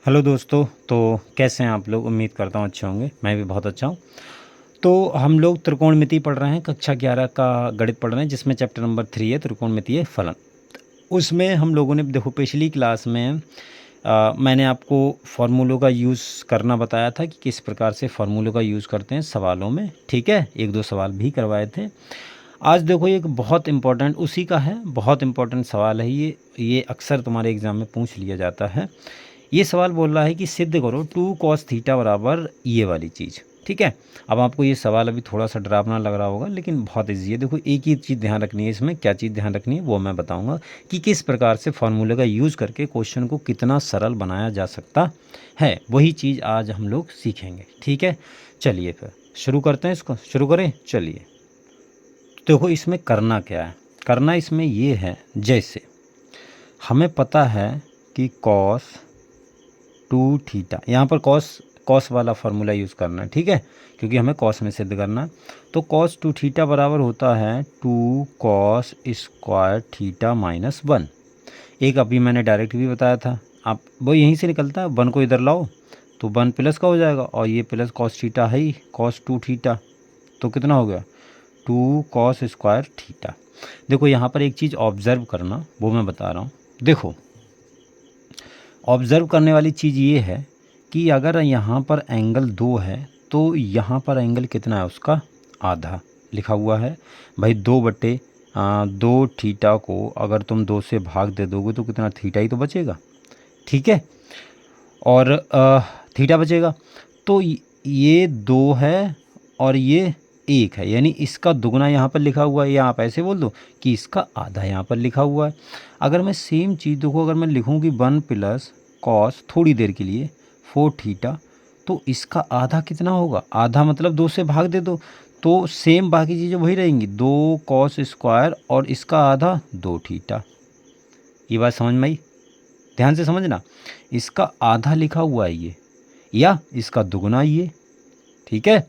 Hello दोस्तों। तो कैसे हैं आप लोग? उम्मीद करता हूँ अच्छे होंगे। मैं भी बहुत अच्छा हूँ। तो हम लोग त्रिकोणमिति पढ़ रहे हैं, कक्षा 11 का गणित पढ़ रहे हैं, जिसमें चैप्टर नंबर 3 है त्रिकोणमितीय फलन। उसमें हम लोगों ने देखो पिछली क्लास में मैंने आपको फार्मूलों का यूज़ करना बताया था कि किस प्रकार से फार्मूलों का यूज़ करते हैं सवालों में। ठीक है, एक दो सवाल भी करवाए थे। आज देखो एक बहुत इम्पोर्टेंट उसी का है, बहुत इम्पोर्टेंट सवाल है ये अक्सर तुम्हारे एग्ज़ाम में पूछ लिया जाता है। ये सवाल बोल रहा है कि सिद्ध करो 2 cos थीटा बराबर ये वाली चीज़। ठीक है, अब आपको ये सवाल अभी थोड़ा सा डरावना लग रहा होगा, लेकिन बहुत ईजी है। देखो एक ही चीज़ ध्यान रखनी है इसमें, क्या चीज़ ध्यान रखनी है वो मैं बताऊंगा कि किस प्रकार से फार्मूले का यूज़ करके क्वेश्चन को कितना सरल बनाया जा सकता है। वही चीज़ आज हम लोग सीखेंगे। ठीक है, चलिए फिर शुरू करते हैं। इसको शुरू करें, चलिए। देखो इसमें करना क्या है, करना इसमें ये है, जैसे हमें पता है कि कॉस 2 थीटा, यहाँ पर कॉस कॉस वाला फार्मूला यूज़ करना है। ठीक है, क्योंकि हमें कॉस में सिद्ध करना है। तो कॉस 2 थीटा बराबर होता है 2 cos² थीटा-1। एक अभी मैंने डायरेक्ट भी बताया था, आप वो यहीं से निकलता है। 1 को इधर लाओ तो 1 प्लस का हो जाएगा, और ये प्लस कॉस थीटा है ही, कॉस 2 थीटा। तो कितना हो गया 2 cos² थीटा। देखो यहाँ पर एक चीज़ ऑब्ज़र्व करना, वो मैं बता रहा हूँ। देखो ऑब्ज़र्व करने वाली चीज़ ये है कि अगर यहाँ पर एंगल 2 है तो यहाँ पर एंगल कितना है, उसका आधा लिखा हुआ है। भाई 2 को अगर तुम 2 से भाग दे दोगे तो कितना, थीटा ही तो बचेगा। ठीक है, और थीटा बचेगा। तो ये 2 है और ये 1 है, यानी इसका दुगना यहाँ पर लिखा हुआ है, या आप ऐसे बोल दो कि इसका आधा यहाँ पर लिखा हुआ है। अगर मैं सेम चीज़ देखो, अगर मैं लिखूँ कि 1 प्लस कॉस थोड़ी देर के लिए 4 थीटा, तो इसका आधा कितना होगा, आधा मतलब 2 से भाग दे दो तो सेम बाकी चीज़ें वही रहेंगी, 2 cos² और इसका आधा 2 थीटा। ये बात समझ में आई? ध्यान से समझना, इसका आधा लिखा हुआ है ये, या इसका दुगना ये। ठीक है,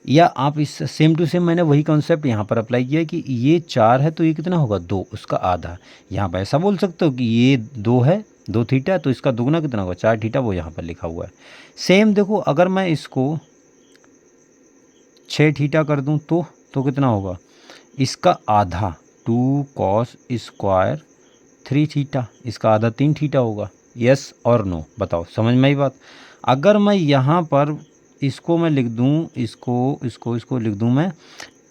या आप इस सेम टू सेम मैंने वही कॉन्सेप्ट यहाँ पर अप्लाई किया कि ये 4 है तो ये कितना होगा 2, उसका आधा। यहाँ पर ऐसा बोल सकते हो कि ये 2 है 2 थीटा, तो इसका दुगना कितना होगा 4 थीटा, वो यहाँ पर लिखा हुआ है। सेम देखो अगर मैं इसको 6 थीटा कर दूँ तो कितना होगा, इसका आधा 2 cos²3 थीटा, इसका आधा 3 थीटा होगा। यस और नो, बताओ समझ में आई बात? अगर मैं यहाँ पर इसको मैं लिख दूँ, इसको लिख दूँ मैं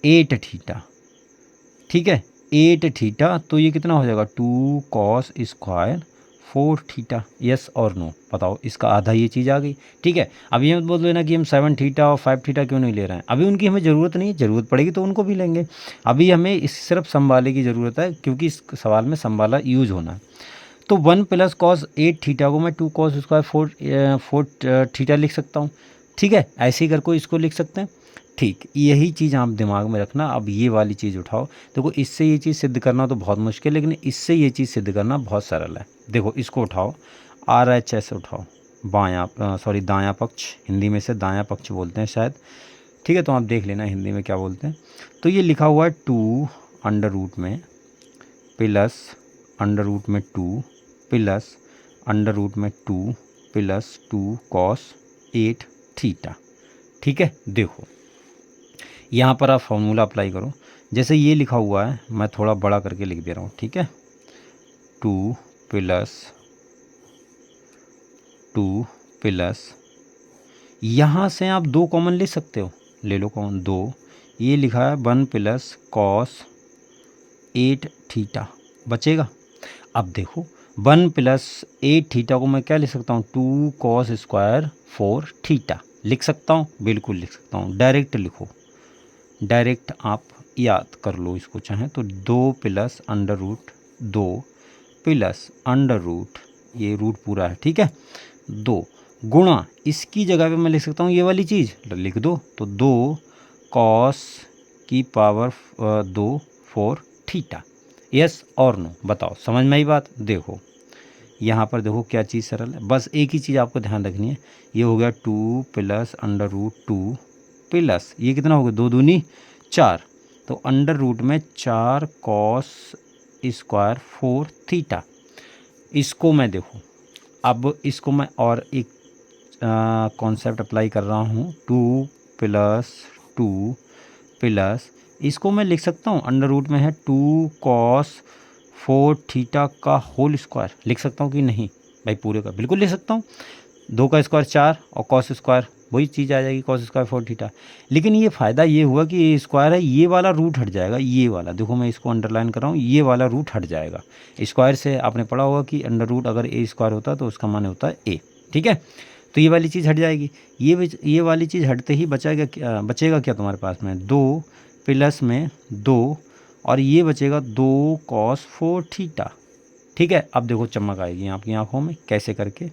8 थीटा। ठीक है, 8 थीटा, तो ये कितना हो जाएगा 2 cos²4 थीटा। यस और नो, बताओ इसका आधा ये चीज़ आ गई। ठीक है, अब ये मत बोल लेना कि हम 7 थीटा और 5 थीटा क्यों नहीं ले रहे हैं, अभी उनकी हमें ज़रूरत नहीं है, ज़रूरत पड़ेगी तो उनको भी लेंगे। अभी हमें इस सिर्फ समवाले की ज़रूरत है, क्योंकि इस सवाल में समवाला यूज़ होना है। तो 1 प्लस कॉस 8 थीटा को मैं 2 cos² 4 थीटा लिख सकता हूँ। ठीक है, ऐसे ही करके इसको लिख सकते हैं। ठीक, यही चीज़ आप दिमाग में रखना। अब ये वाली चीज़ उठाओ, देखो इससे ये चीज़ सिद्ध करना तो बहुत मुश्किल है, लेकिन इससे ये चीज़ सिद्ध करना बहुत सरल है। देखो इसको उठाओ, RHS उठाओ, दायां पक्ष, हिंदी में से दायां पक्ष बोलते हैं शायद। ठीक है, तो आप देख लेना हिंदी में क्या बोलते हैं। तो ये लिखा हुआ है 2 अंडर रूट में प्लस अंडर रूट में 2 प्लस अंडर रूट में 2 प्लस 2 cos 8 थीटा। ठीक है, देखो यहाँ पर आप फॉर्मूला अप्लाई करो। जैसे ये लिखा हुआ है, मैं थोड़ा बड़ा करके लिख दे रहा हूँ। ठीक है, 2 प्लस यहाँ से आप 2 कॉमन ले सकते हो, ले लो कॉमन 2। ये लिखा है 1 प्लस cos 8 थीटा बचेगा। अब देखो 1 प्लस 8 थीटा को मैं क्या लिख सकता हूँ, 2 cos² 4 थीटा लिख सकता हूँ, बिल्कुल लिख सकता हूँ। डायरेक्ट लिखो, डायरेक्ट आप याद कर लो इसको चाहें तो। 2 plus under root 2 plus under root, ये रूट पूरा है। ठीक है, 2 गुणा, इसकी जगह पे मैं लिख सकता हूँ ये वाली चीज़ लिख दो, तो 2 cos² 4 थीटा। यस और नो, बताओ समझ में आई बात? देखो यहाँ पर देखो क्या चीज़ सरल है, बस एक ही चीज़ आपको ध्यान रखनी है। ये हो गया 2 प्लस अंडर रूट 2 प्लस ये कितना हो गया, 2 दूनी 4, तो अंडर रूट में 4 cos² 4 थीटा। इसको मैं देखो अब इसको मैं और एक कॉन्सेप्ट अप्लाई कर रहा हूँ, 2 प्लस 2 प्लस, इसको मैं लिख सकता हूँ अंडर रूट में है 2 कॉस 4 थीटा का होल स्क्वायर, लिख सकता हूँ कि नहीं भाई? पूरे का बिल्कुल लिख सकता हूँ। 2 का स्क्वायर 4 और कॉस स्क्वायर वही चीज़ आ जाएगी, कॉस स्क्वायर 4 थीटा। लेकिन ये फ़ायदा ये हुआ कि ये स्क्वायर है, ये वाला रूट हट जाएगा, ये वाला देखो मैं इसको अंडरलाइन कर रहा हूँ, ये वाला रूट हट जाएगा। स्क्वायर से आपने पढ़ा होगा कि अंडर रूट अगर ए स्क्वायर होता है तो उसका मान होता है ए, ठीक है? तो ये वाली चीज़ हट जाएगी। ये वाली चीज़ हटते ही बचेगा क्या तुम्हारे पास में? 2 प्लस में 2 और ये बचेगा 2 कॉस 4 थीटा, ठीक है? अब देखो चमक आएगी आपकी आँखों में, कैसे करके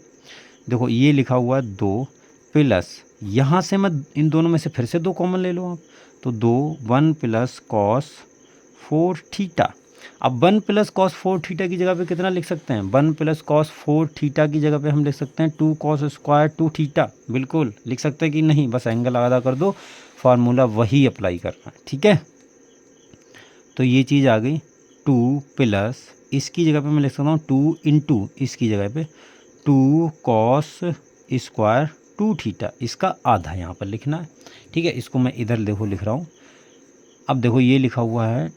देखो, ये लिखा हुआ है 2 प्लस, यहाँ से मैं इन दोनों में से फिर से 2 कॉमन ले लो आप, तो 1 प्लस कॉस 4 थीटा। अब 1 प्लस कॉस 4 थीटा की जगह पे कितना लिख सकते हैं? 1 प्लस कॉस 4 थीटा की जगह पे हम लिख सकते हैं 2 कॉस स्क्वायर 2 थीटा, बिल्कुल लिख सकते हैं कि नहीं? बस एंगल आधा कर दो, फार्मूला वही अप्लाई करना है, ठीक है? तो ये चीज़ आ गई। 2 प्लस इसकी जगह पे मैं लिख सकता हूँ 2 इंटू इसकी जगह पे 2 कॉस स्क्वायर 2 थीटा, इसका आधा यहाँ पर लिखना है, ठीक है? इसको मैं इधर देखो लिख रहा हूँ। अब देखो ये लिखा हुआ है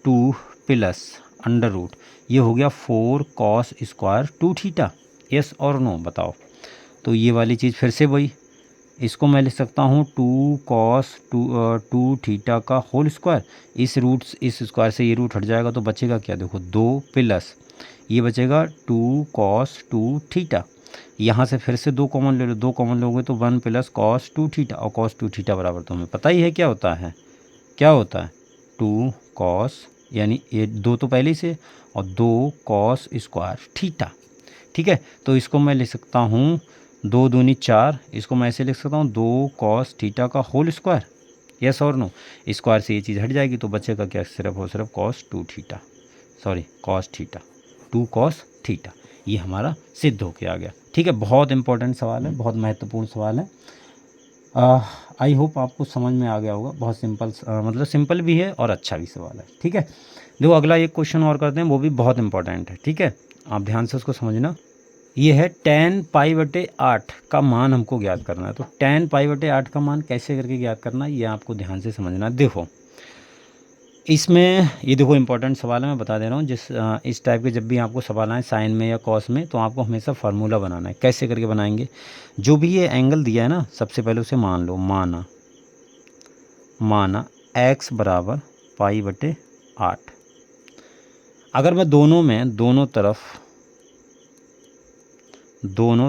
2 प्लस अंडर रूट, ये हो गया 4 कॉस स्क्वायर 2 थीटा, यस और नो बताओ? तो ये वाली चीज़ फिर से वही, इसको मैं लिख सकता हूँ 2 कॉस 2 थीटा का होल स्क्वायर, इस स्क्वायर से ये रूट हट जाएगा तो बचेगा क्या? देखो 2 प्लस ये बचेगा 2 कॉस 2 थीटा, यहाँ से फिर से 2 कॉमन ले लो, 2 कॉमन लोगे तो 1 प्लस कॉस 2 थीटा, और कॉस 2 थीटा बराबर तो हमें पता ही है क्या होता है? क्या होता है? 2 कॉस, यानी ये 2 तो पहले ही से, और 2 कॉस स्क्वायर थीटा, ठीक है? तो इसको मैं लिख सकता हूँ 2 दूनी 4, इसको मैं ऐसे लिख सकता हूँ 2 कॉस थीटा का होल स्क्वायर, यस और नो? स्क्वायर से ये चीज़ हट जाएगी तो बचेगा क्या? सिर्फ और सिर्फ cos 2 theta, sorry cos theta, 2 cos theta, ये हमारा सिद्ध होके आ गया, ठीक है? बहुत इंपॉर्टेंट सवाल है, बहुत महत्वपूर्ण सवाल है। आई होप आपको समझ में आ गया होगा। बहुत सिंपल, मतलब सिंपल भी है और अच्छा भी सवाल है, ठीक है? देखो अगला एक क्वेश्चन और करते हैं, वो भी बहुत इंपॉर्टेंट है, ठीक है? आप ध्यान से उसको समझना। ये है tan π/8 का मान हमको ज्ञात करना है। तो tan π/8 का मान कैसे करके ज्ञात करना है, ये आपको ध्यान से समझना है। देखो इसमें ये देखो इंपॉर्टेंट सवाल है, मैं बता दे रहा हूँ। इस टाइप के जब भी आपको सवाल आए साइन में या कॉस में, तो आपको हमेशा फार्मूला बनाना है। कैसे करके बनाएंगे? जो भी ये एंगल दिया है ना, सबसे पहले उसे मान लो, माना x बराबर π/8। अगर मैं दोनों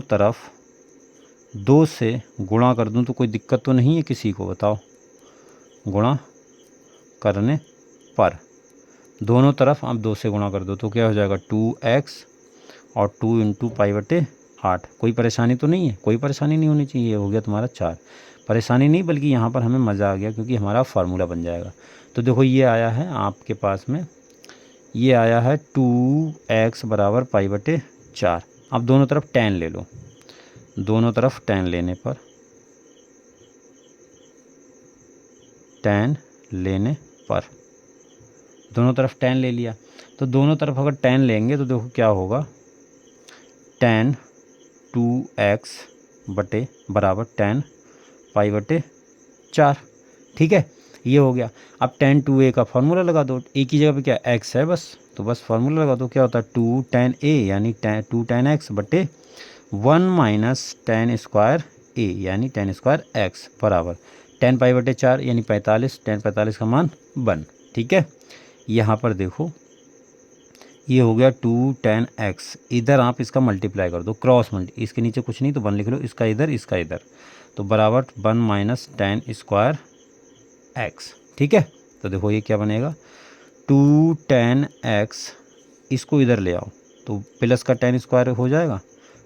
तरफ 2 से गुणा कर दूं तो कोई दिक्कत तो नहीं है किसी को? बताओ। गुणा करने पर दोनों तरफ आप 2 से गुणा कर दो तो क्या हो जाएगा? 2x और 2 इंटू π/8। कोई परेशानी तो नहीं है? कोई परेशानी नहीं होनी चाहिए। ये हो गया तुम्हारा 4। परेशानी नहीं, बल्कि यहाँ पर हमें मज़ा आ गया क्योंकि हमारा फार्मूला बन जाएगा। तो देखो ये आया है आपके पास में, ये आया है 2x बराबर π/4। अब दोनों तरफ tan ले लो। दोनों तरफ tan लेने पर दोनों तरफ tan ले लिया, तो दोनों तरफ अगर tan लेंगे तो देखो क्या होगा? tan 2x बराबर tan π/4, ठीक है? ये हो गया। अब tan 2a का फार्मूला लगा दो। a की जगह पे क्या x है बस, तो बस फार्मूला लगा दो। क्या होता है? 2 tan a यानी 2 tan x बटे 1 माइनस tan स्क्वायर a यानी tan स्क्वायर x बराबर tan π/4 यानी 45, tan 45 का मान 1, ठीक है? यहाँ पर देखो ये हो गया 2 tan x, इधर आप इसका मल्टीप्लाई कर दो, क्रॉस मल्टी, इसके नीचे कुछ नहीं तो 1 लिख लो, इसका इधर इसका इधर, तो बराबर 1 माइनस tan स्क्वायर x, ठीक है? तो देखो ये क्या बनेगा? 2 tan x, इसको इधर ले आओ तो प्लस का tan स्क्वायर हो जाएगा,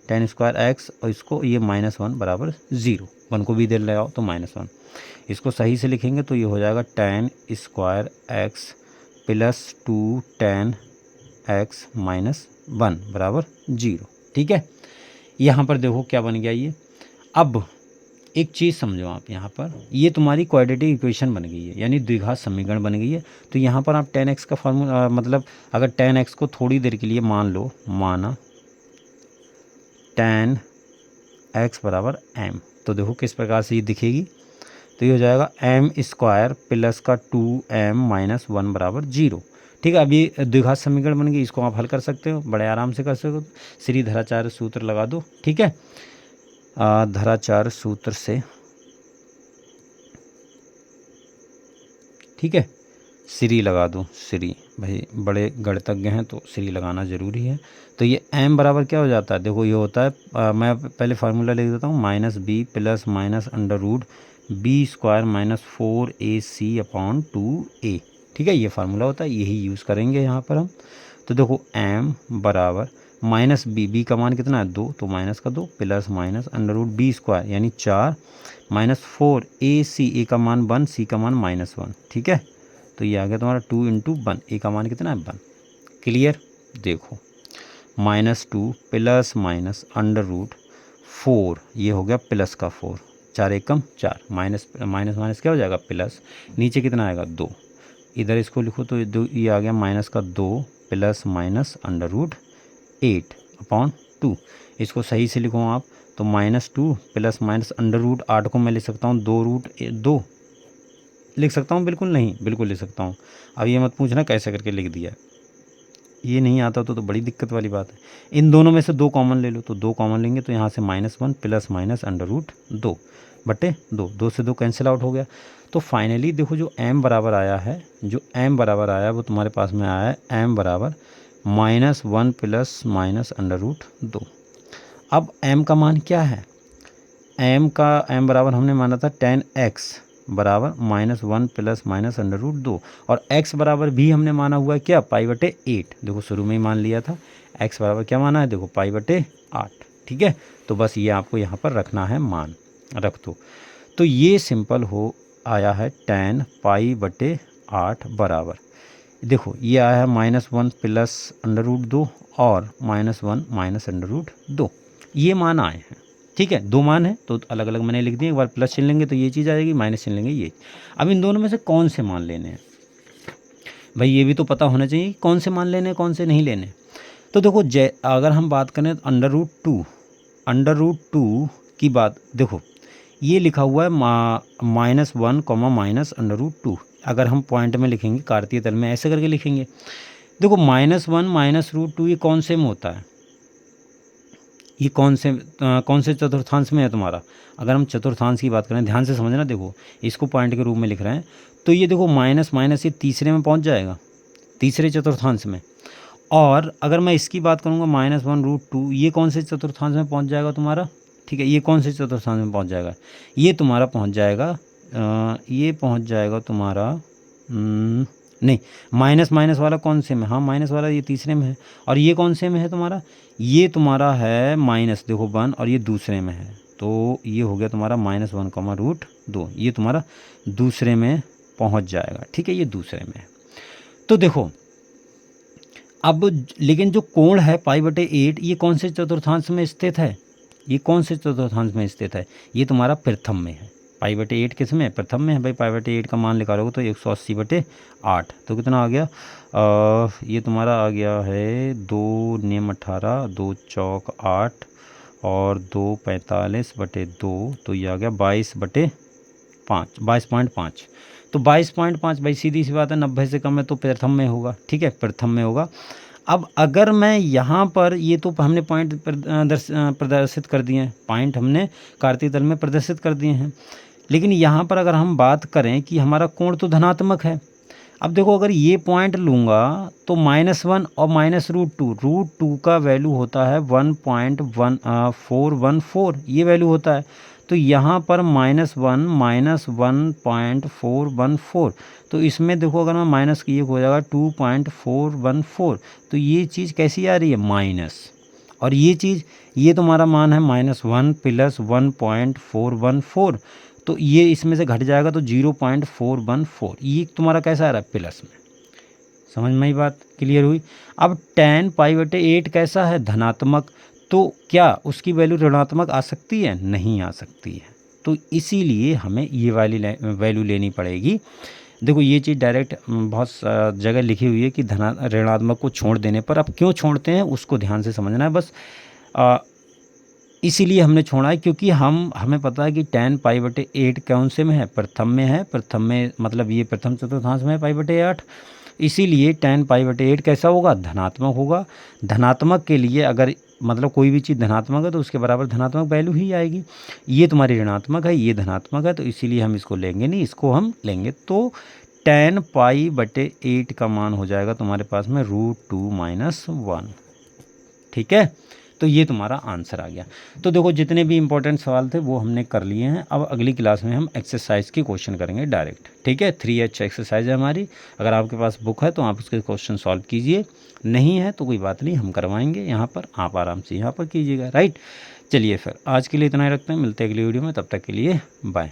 tan स्क्वायर x, और इसको ये -1 बराबर 0, 1 को भी इधर ले आओ तो -1। इसको सही से लिखेंगे तो ये हो जाएगा tan square x plus 2 tan x minus 1 बराबर 0, ठीक है? यहाँ पर देखो क्या बन गया ये। अब एक चीज़ समझो आप, यहाँ पर ये तुम्हारी क्वाड्रेटिक इक्वेशन बन गई है, यानी द्विघात समीकरण बन गई है। तो यहाँ पर आप tan x का फार्मूला, मतलब अगर tan x को थोड़ी देर के लिए मान लो, माना tan x बराबर m। तो देखो किस प्रकार से ये दिखेगी, तो ये हो जाएगा m स्क्वायर प्लस का 2m माइनस 1 बराबर 0। ठीक है, अब ये द्विघात समीकरण बन गई, इसको आप हल कर सकते हो, बड़े आराम से कर सकते हो। श्री धराचार्य सूत्र लगा दो। ठीक है, धराचार्य सूत्र से, ठीक है, श्री लगा दो। श्री, भाई बड़े गणितज्ञ हैं तो श्री लगाना ज़रूरी है। तो ये m बराबर क्या हो जाता है, देखो ये होता है मैं पहले फार्मूला लिख देता हूँ, minus B plus minus under root B square minus 4ac upon 2a। ठीक है, ये फार्मूला होता है, यही यूज़ करेंगे यहाँ पर हम। तो देखो m बराबर माइनस बी का मान कितना है 2, तो माइनस का 2 plus minus under root B square यानी 4 माइनस 4ac, ए का मान 1, सी का मान माइनस 1। ठीक है, तो ये आ गया तुम्हारा 2 इंटू 1, ए का मान कितना है 1। क्लियर, देखो -2 प्लस माइनस अंडर रूट 4, ये हो गया प्लस का 4, 4 एकम 4, माइनस माइनस माइनस क्या हो जाएगा प्लस, नीचे कितना आएगा 2, इधर इसको लिखो तो ये आ गया माइनस का 2 plus minus under root 8 upon 2। इसको सही से लिखो आप, तो -2 प्लस माइनस अंडर रूट 8 को मैं लिख सकता हूँ 2√2 लिख सकता हूँ, बिल्कुल नहीं, बिल्कुल लिख सकता हूँ। अब ये मत पूछना कैसे करके लिख दिया, ये नहीं आता तो बड़ी दिक्कत वाली बात है। इन दोनों में से 2 कॉमन ले लो, तो 2 कॉमन लेंगे तो यहाँ से -1 प्लस माइनस अंडर रूट 2 बटे 2, 2 से 2 कैंसिल आउट हो गया। तो फाइनली देखो जो m बराबर आया है, जो m बराबर आया वो तुम्हारे पास में आया है m बराबर -1 प्लस माइनस अंडर रूट 2। अब m का मान क्या है, m बराबर हमने माना था tan x बराबर -1 प्लस माइनस अंडर रूट 2, और x बराबर भी हमने माना हुआ है क्या, π/8। देखो शुरू में ही मान लिया था, x बराबर क्या माना है, देखो π/8। ठीक है, तो बस ये आपको यहाँ पर रखना है, मान रख दो। तो ये सिंपल हो आया है tan π/8 बराबर, देखो ये आया है -1 प्लस अंडर रूट 2 और -1 माइनस अंडर रूट 2, ये मान आए हैं। ठीक है, 2 मान है तो अलग अलग मैंने लिख दिए, एक बार प्लस चिन्ह लेंगे तो ये चीज़ आ जाएगी, माइनस चिन्ह लेंगे ये। अब इन दोनों में से कौन से मान लेने हैं भाई, ये भी तो पता होना चाहिए कौन से मान लेने हैं कौन से नहीं लेने। तो देखो अगर हम बात करें तो अंडर रूट टू की बात, देखो ये लिखा हुआ है -1 माइनस अंडर रूट 2। अगर हम पॉइंट में लिखेंगे, कार्तीय तल में ऐसे करके लिखेंगे, देखो -1 माइनस रूट 2 ये कौन से में होता है, ये कौन से चतुर्थांश में है तुम्हारा। अगर हम चतुर्थांश की बात करें, ध्यान से समझना, देखो इसको पॉइंट के रूप में लिख रहे हैं, तो ये देखो माइनस माइनस ये तीसरे में पहुंच जाएगा, तीसरे चतुर्थांश में। और अगर मैं इसकी बात करूँगा -1√2, ये कौन से चतुर्थांश में पहुंच जाएगा तुम्हारा, ठीक है, ये कौन से चतुर्थांश में पहुंच जाएगा, ये तुम्हारा पहुंच जाएगा ये पहुंच जाएगा तुम्हारा नहीं, माइनस माइनस वाला कौन से में, हाँ माइनस वाला ये तीसरे में है, और ये कौन से में है तुम्हारा, ये तुम्हारा है माइनस, देखो 1, और ये दूसरे में है, तो ये हो गया तुम्हारा -1, ये तुम्हारा दूसरे में पहुंच जाएगा। ठीक है, ये दूसरे में है। तो देखो अब लेकिन जो कोण है π/8, ये कौन से चतुर्थांश में स्थित है, ये कौन से चतुर्थांश में स्थित है, ये तुम्हारा प्रथम में है। π/8 किस में, प्रथम में है भाई। π/8 का मान निकालोगे तो 180/8, तो कितना आ गया, ये तुम्हारा आ गया है 2 नियम 18, 2 चौक 8 और 2 45/2, तो ये आ गया 22/5। तो 22.5 भाई सीधी सी बात है, 90 से कम है तो प्रथम में होगा। ठीक है, प्रथम में होगा। अब अगर मैं यहाँ पर, ये तो हमने पॉइंट प्रदर्शित कर दिए हैं, पॉइंट हमने कार्तीय तल में प्रदर्शित कर दिए हैं, लेकिन यहाँ पर अगर हम बात करें कि हमारा कोण तो धनात्मक है। अब देखो अगर ये पॉइंट लूँगा तो -1 और -√2 का वैल्यू होता है 1.414, ये वैल्यू होता है। तो यहाँ पर -1 माइनस 1.414, तो इसमें देखो अगर मैं माइनस की हो जाएगा 2.414, तो ये चीज़ कैसी आ रही है, माइनस, और ये चीज़, ये तुम्हारा मान है -1 प्लस 1.414, तो ये इसमें से घट जाएगा तो 0.414, ये तुम्हारा कैसा आ रहा है, प्लस में। समझ में ही बात क्लियर हुई। अब tan π/8 कैसा है, धनात्मक, तो क्या उसकी वैल्यू ऋणात्मक आ सकती है, नहीं आ सकती है, तो इसीलिए हमें ये वाली वैल्यू लेनी पड़ेगी। देखो ये चीज़ डायरेक्ट बहुत जगह लिखी हुई है कि ऋणात्मक को छोड़ देने पर, अब क्यों छोड़ते हैं उसको ध्यान से समझना है बस। इसीलिए हमने छोड़ा है, क्योंकि हमें पता है कि tan π/8 कौन से में है, प्रथम में है। प्रथम में मतलब ये प्रथम चतुर्थांश में है π/8, इसीलिए tan π/8 कैसा होगा, धनात्मक होगा। धनात्मक के लिए अगर मतलब कोई भी चीज़ धनात्मक है तो उसके बराबर धनात्मक वैल्यू ही आएगी। ये तुम्हारी ऋणात्मक है, ये धनात्मक है, तो इसीलिए हम इसको लेंगे नहीं, इसको हम लेंगे। तो tan π/8 का मान हो जाएगा तुम्हारे पास में √2 - 1। ठीक है, तो ये तुम्हारा आंसर आ गया। तो देखो जितने भी इंपॉर्टेंट सवाल थे वो हमने कर लिए हैं। अब अगली क्लास में हम एक्सरसाइज के क्वेश्चन करेंगे डायरेक्ट। ठीक है, 3H एक्सरसाइज है हमारी। अगर आपके पास बुक है तो आप उसके क्वेश्चन सॉल्व कीजिए, नहीं है तो कोई बात नहीं, हम करवाएंगे यहाँ पर, आप आराम से यहाँ पर कीजिएगा। राइट, चलिए फिर आज के लिए इतना ही रखते हैं, मिलते हैं अगली वीडियो में, तब तक के लिए बाय।